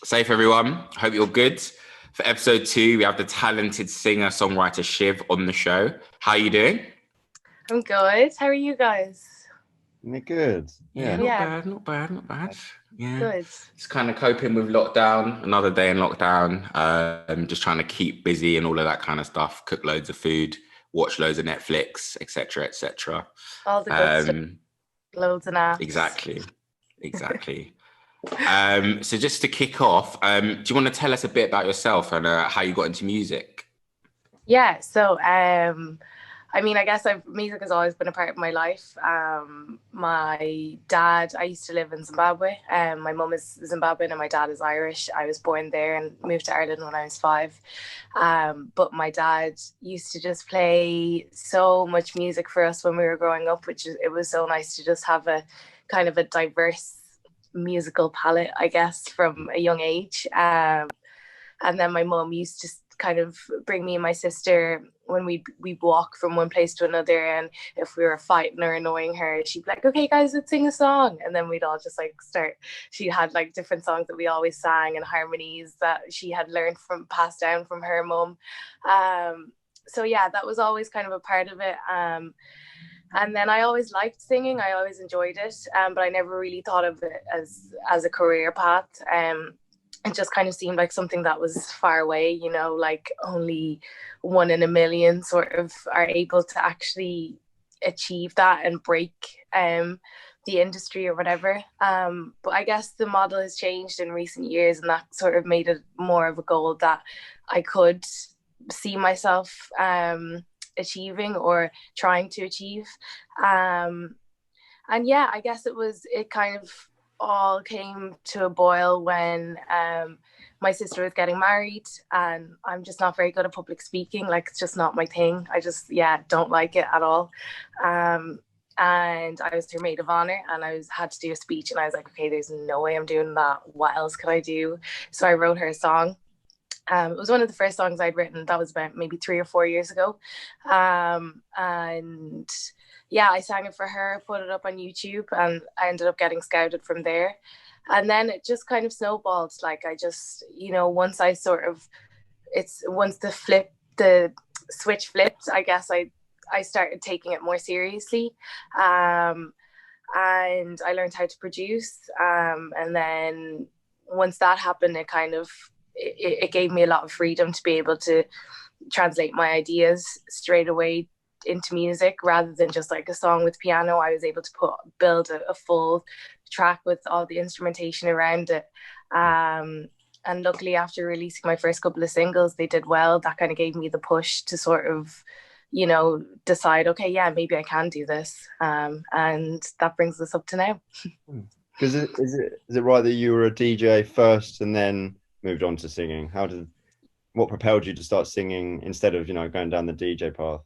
Safe, everyone. Hope you're good. For episode 2, we have the talented singer-songwriter Shiv on the show. How are you doing? I'm good. How are you guys? Me good. Yeah, not bad. Yeah, Good. just kind of coping with lockdown. Another day in lockdown. Just trying to keep busy and all of that kind of stuff. Cook loads of food, watch loads of Netflix, etc., etc. All the good stuff. Loads of apps. Exactly. So just to kick off, do you want to tell us a bit about yourself and how you got into music? Yeah. So, I guess music has always been a part of my life. My dad, I used to live in Zimbabwe. My mum is Zimbabwean and my dad is Irish. I was born there and moved to Ireland when I was 5. But my dad used to just play so much music for us when we were growing up, it was so nice to just have a kind of a diverse musical palette, I guess, from a young age. And then my mum used to kind of bring me and my sister when we'd walk from one place to another, and if we were fighting or annoying her, she'd be like, okay guys, let's sing a song, and then we'd all just like start. She had like different songs that we always sang and harmonies that she had learned from, passed down from her mum. So yeah, that was always kind of a part of it. And then I always liked singing. I always enjoyed it, but I never really thought of it as a career path. It just kind of seemed like something that was far away, you know, like only 1 in a million sort of are able to actually achieve that and break the industry or whatever. But I guess the model has changed in recent years, and that sort of made it more of a goal that I could see myself achieving or trying to achieve. And yeah, I guess it kind of all came to a boil when my sister was getting married, and I'm just not very good at public speaking. Like, it's just not my thing. I just don't like it at all. And I was her maid of honor, and had to do a speech, and I was like, okay, there's no way I'm doing that. What else could I do? So I wrote her a song. It was one of the first songs I'd written. That was about maybe 3 or 4 years ago. And yeah, I sang it for her, put it up on YouTube, and I ended up getting scouted from there. And then it just kind of snowballed. Like, I just, once the switch flipped, I guess I started taking it more seriously. And I learned how to produce. And then once that happened, it gave me a lot of freedom to be able to translate my ideas straight away into music rather than just like a song with piano. I was able to build a full track with all the instrumentation around it. And luckily, after releasing my first couple of singles, they did well. That kind of gave me the push to sort of, decide, okay, yeah, maybe I can do this. And that brings us up to now. Because is it right that you were a DJ first and then moved on to singing? What propelled you to start singing instead of going down the DJ path?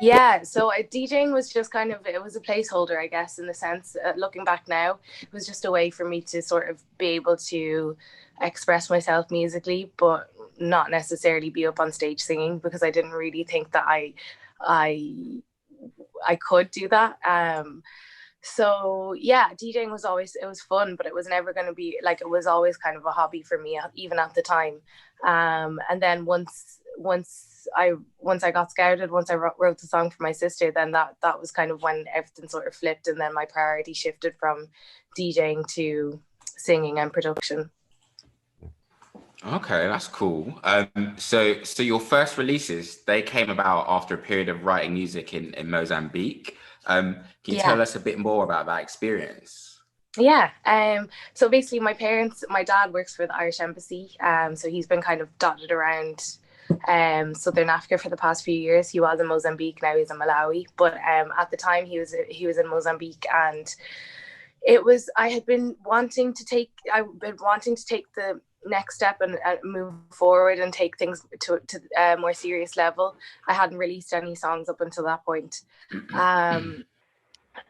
Yeah, so DJing was just it was a placeholder, I guess, in the sense, looking back now, it was just a way for me to sort of be able to express myself musically, but not necessarily be up on stage singing, because I didn't really think that I could do that. So yeah, DJing was fun, but it was never going to be like, it was always kind of a hobby for me, even at the time. And then once I got scouted, once I wrote the song for my sister, then that was kind of when everything sort of flipped, and then my priority shifted from DJing to singing and production. Okay, that's cool. So your first releases, they came about after a period of writing music in Mozambique. Can you tell us a bit more about that experience? Yeah. So basically, my dad works for the Irish Embassy. So he's been kind of dotted around Southern Africa for the past few years. He was in Mozambique, now he's in Malawi. But at the time he was in Mozambique, and I've been wanting to take the next step and move forward and take things to a more serious level. I hadn't released any songs up until that point.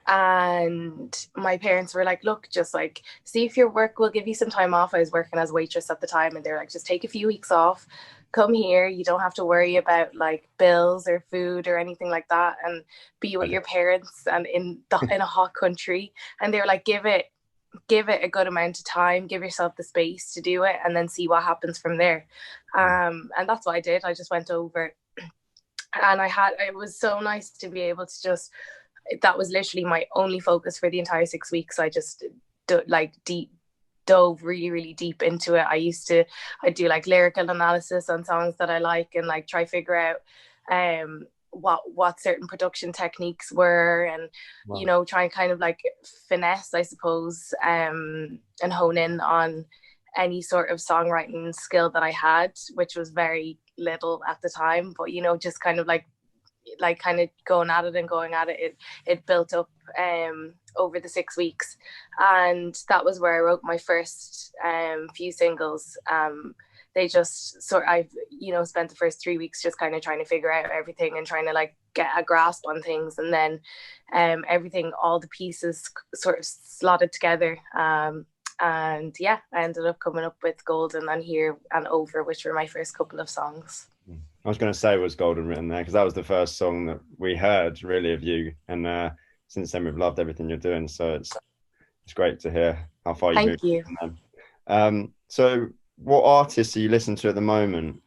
And my parents were like, look, just like, see if your work will give you some time off. I was working as a waitress at the time, and they're like, just take a few weeks off, come here, you don't have to worry about like bills or food or anything like that, and be with your parents and in a hot country. And they were like, give it give it a good amount of time, give yourself the space to do it, and then see what happens from there. And that's what I did. I just went over, and it was so nice to be able to just, that was literally my only focus for the entire 6 weeks. I just dove really, really deep into it. I do like lyrical analysis on songs that I like, and like try figure out what certain production techniques were, and you know, try and kind of like finesse, I suppose, and hone in on any sort of songwriting skill that I had, which was very little at the time, but you know, just kind of like kind of going at it, it built up over the 6 weeks, and that was where I wrote my first few singles. They just I've, you know, spent the first 3 weeks just kind of trying to figure out everything and trying to like get a grasp on things, and then everything, all the pieces sort of slotted together, and yeah, I ended up coming up with Golden and Here and Over, which were my first couple of songs. I was going to say, was Golden written there? Because that was the first song that we heard really of you, and since then we've loved everything you're doing. So it's great to hear how far you've moved. Thank you. So what artists are you listening to at the moment?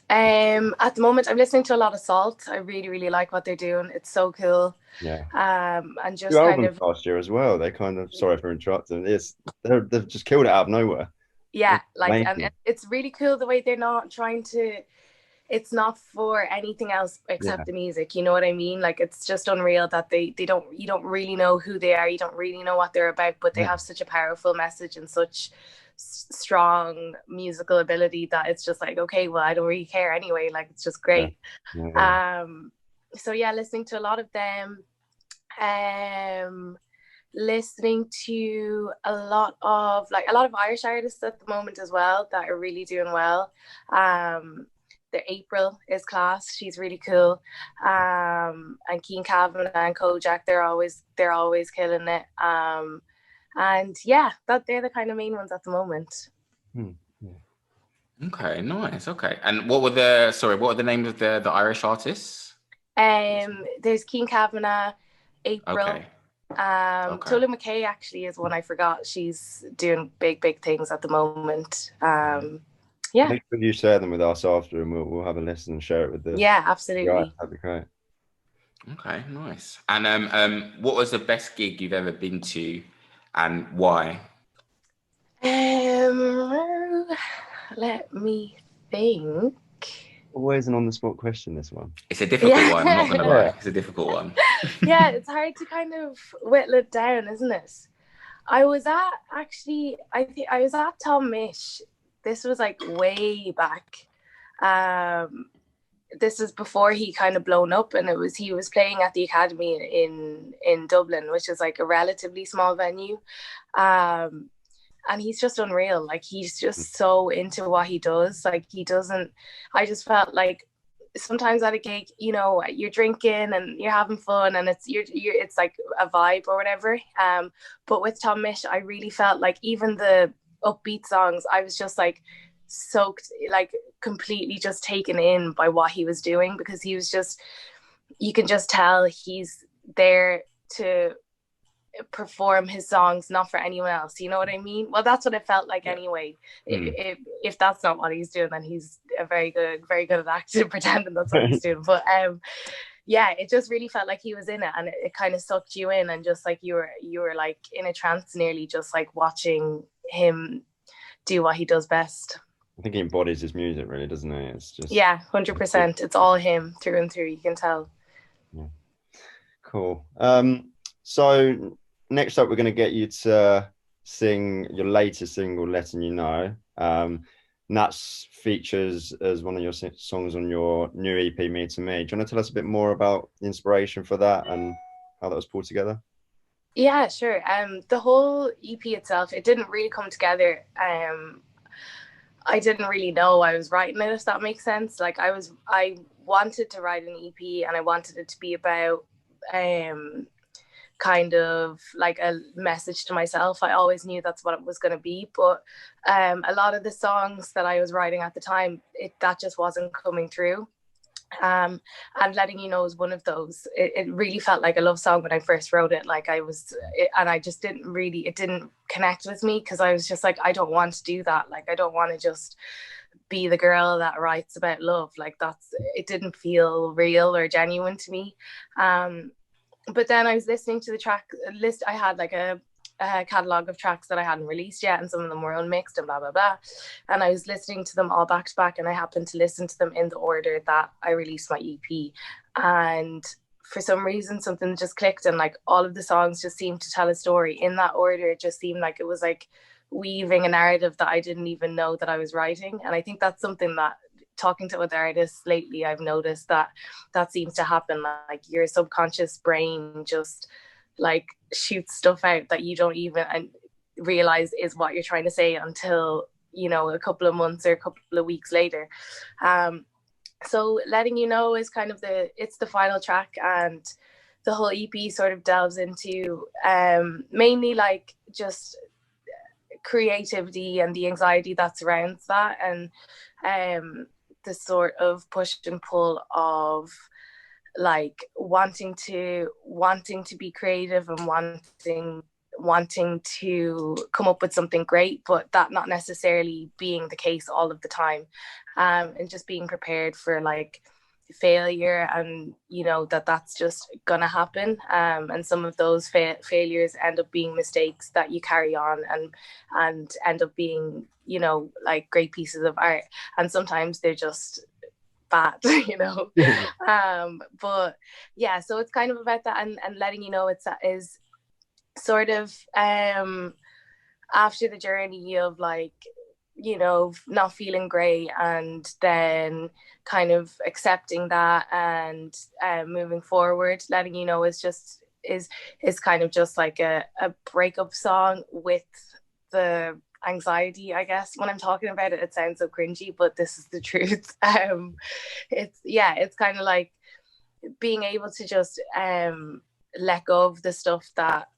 At the moment, I'm listening to a lot of Salt. I really, really like what they're doing. It's so cool. Yeah. And just kind of last year as well. They kind of, sorry for interrupting. They've just killed it out of nowhere. Yeah, and it's really cool the way they're not trying to. It's not for anything else except the music. You know what I mean? Like, it's just unreal that you don't really know who they are. You don't really know what they're about, but they have such a powerful message and such strong musical ability that it's just like, okay, well, I don't really care anyway. Like, it's just great. So yeah, listening to a lot of them. Listening to a lot of Irish artists at the moment as well that are really doing well. The April is class. She's really cool. And Keen Kavanagh and Kojak, they're always killing it. And yeah, they're the kind of main ones at the moment. Okay, nice. Okay. And what were the names of the Irish artists? There's Keen Kavanagh, April. Okay. Tula McKay actually is one I forgot. She's doing big things at the moment. Yeah. I think you share them with us after, and we'll have a listen and share it with the. Yeah, absolutely. Right, that'd be great. Okay, nice. And what was the best gig you've ever been to, and why? Let me think. Always an on-the-spot question, this one. It's a difficult one, I'm not gonna lie. It's a difficult one. Yeah, it's hard to kind of whittle it down, isn't it? I was at Tom Misch. This was like way back. This was before he kind of blown up, and he was playing at the Academy in Dublin, which is like a relatively small venue. And he's just unreal. Like, he's just so into what he does. Like, I just felt like sometimes at a gig, you know, you're drinking and you're having fun, and it's like a vibe or whatever. But with Tom Misch, I really felt like even the upbeat songs, I was just like soaked, like completely just taken in by what he was doing, because he was just, you can just tell he's there to perform his songs, not for anyone else. You know what I mean? Well, that's what it felt like anyway. If that's not what he's doing, then he's very good at acting, pretending that's what he's doing. But yeah, it just really felt like he was in it, and it kind of sucked you in, and just like you were like in a trance nearly, just like watching him do what he does best. I think he embodies his music, really, doesn't he? It's just 100%. It's all him through and through. You can tell. Yeah. Cool. So next up, we're going to get you to sing your latest single, "Letting You Know." And that features as one of your songs on your new EP, "Me to Me." Do you want to tell us a bit more about the inspiration for that and how that was pulled together? Yeah, sure. The whole EP itself, it didn't really come together. I didn't really know I was writing it, if that makes sense. Like, I wanted to write an EP, and I wanted it to be about kind of like a message to myself. I always knew that's what it was going to be, but a lot of the songs that I was writing at the time, that just wasn't coming through. And Letting You Know is one of those. It really felt like a love song when I first wrote it. Like and I just it didn't connect with me, because I was just like, I don't want to do that. Like, I don't want to just be the girl that writes about love. Like, it didn't feel real or genuine to me. But then I was listening to the track list. I had like a catalogue of tracks that I hadn't released yet, and some of them were unmixed and blah blah blah, and I was listening to them all back to back, and I happened to listen to them in the order that I released my EP, and for some reason something just clicked, and like all of the songs just seemed to tell a story in that order. It just seemed like it was like weaving a narrative that I didn't even know that I was writing. And I think that's something that, talking to other artists lately, I've noticed that seems to happen. Like, your subconscious brain just like shoots stuff out that you don't even realize is what you're trying to say until, you know, a couple of months or a couple of weeks later. So Letting You Know is kind of it's the final track, and the whole EP sort of delves into mainly like just creativity and the anxiety that surrounds that, and the sort of push and pull of like wanting to be creative and wanting to come up with something great, but that not necessarily being the case all of the time, and just being prepared for like failure, and you know that's just gonna happen, and some of those failures end up being mistakes that you carry on and end up being, you know, like great pieces of art, and sometimes they're just bad, you know. But yeah, so it's kind of about that, and Letting You Know is sort of after the journey of like, you know, not feeling great, and then kind of accepting that and moving forward. Letting You Know is kind of just like a breakup song with the anxiety, I guess. When I'm talking about it, it sounds so cringy, but this is the truth. It's kind of like being able to just let go of the stuff that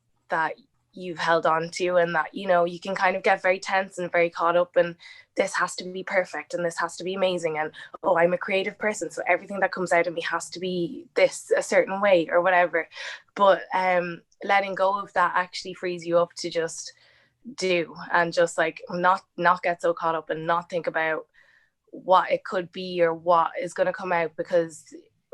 you've held on to, and that, you know, you can kind of get very tense and very caught up, and this has to be perfect and this has to be amazing, and oh, I'm a creative person, so everything that comes out of me has to be this a certain way or whatever. But letting go of that actually frees you up to just do, and just like not get so caught up and not think about what it could be or what is going to come out, because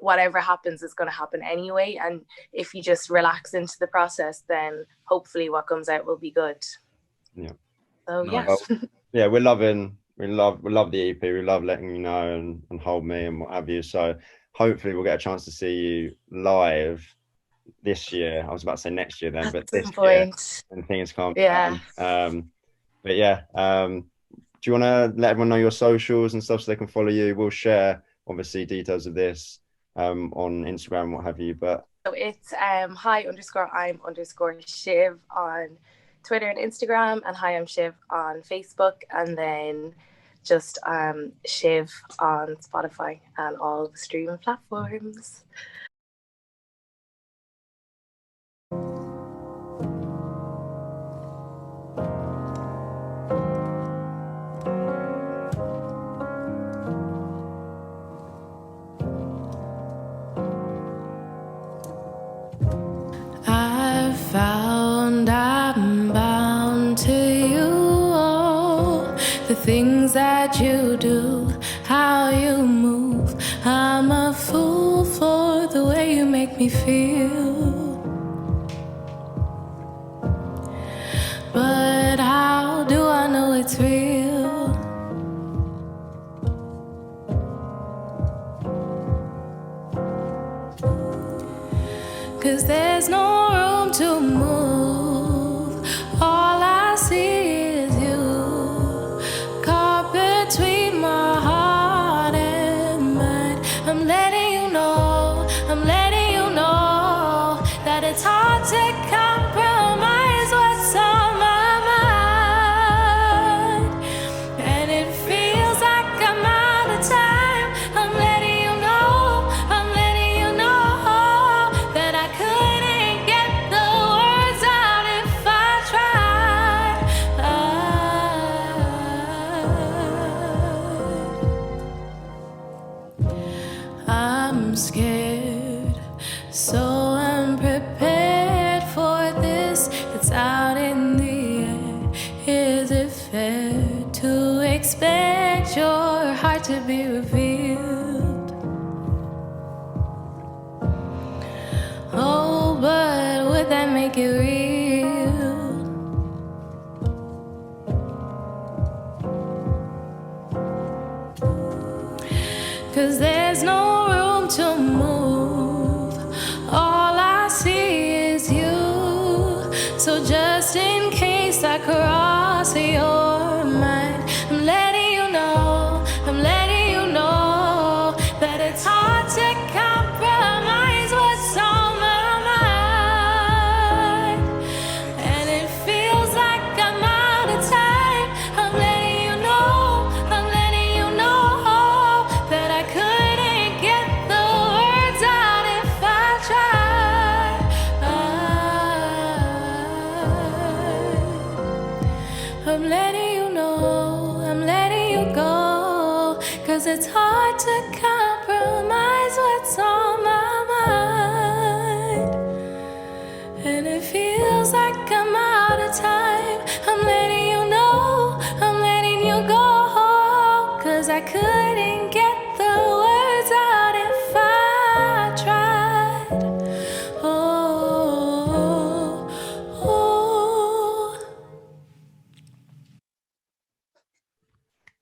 whatever happens is going to happen anyway, and if you just relax into the process, then hopefully what comes out will be good. Yeah. So nice. Well, yeah, we love the EP, we love Letting You Know and Hold Me and what have you, so hopefully we'll get a chance to see you live this year. I was about to say next year then, but this year, and things calm down. But yeah, do you want to let everyone know your socials and stuff so they can follow you? We'll share obviously details of this on Instagram, what have you. But so it's hi_I'm_Shiv on Twitter and Instagram, and hi, I'm Shiv on Facebook, and then just Shiv on Spotify and all the streaming platforms. Found I'm bound to you, all the things that you do, how you move. I'm a fool for the way you make me feel, but how do I know it's real? 'Cause there's no room to move. All I see is you, caught between my heart and mind. I'm letting you know that it's hard to compromise what's on my mind, and it feels like I'm out of time. I'm letting you know that I couldn't get expect your heart to be revealed. Oh, but would that make it real? 'Cause there's no room to move. All I see is you. So just in case I cross your mind, I'm letting you know, that it's hard to compromise what's on my mind. And it feels like I'm out of time. I'm letting you know that I couldn't get the words out if I tried. I'm letting you know, I'm letting you go, 'cause it's hard to compromise what's on my mind. And it feels like I'm out of time. I'm letting you know, I'm letting you go, 'cause I couldn't get the words out if I tried. Oh, oh.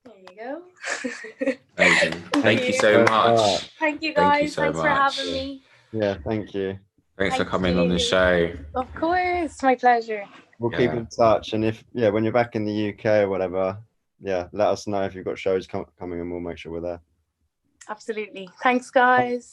There you go. Amazing. Thank you so much. Thank you, Thank guys. you so Thanks for much. having me. Yeah, thank you. Thanks for Thank coming on the you. show. Of course, my pleasure. We'll keep in touch, and if when you're back in the UK or whatever, let us know if you've got shows coming, and we'll make sure we're there. Absolutely. Thanks, guys.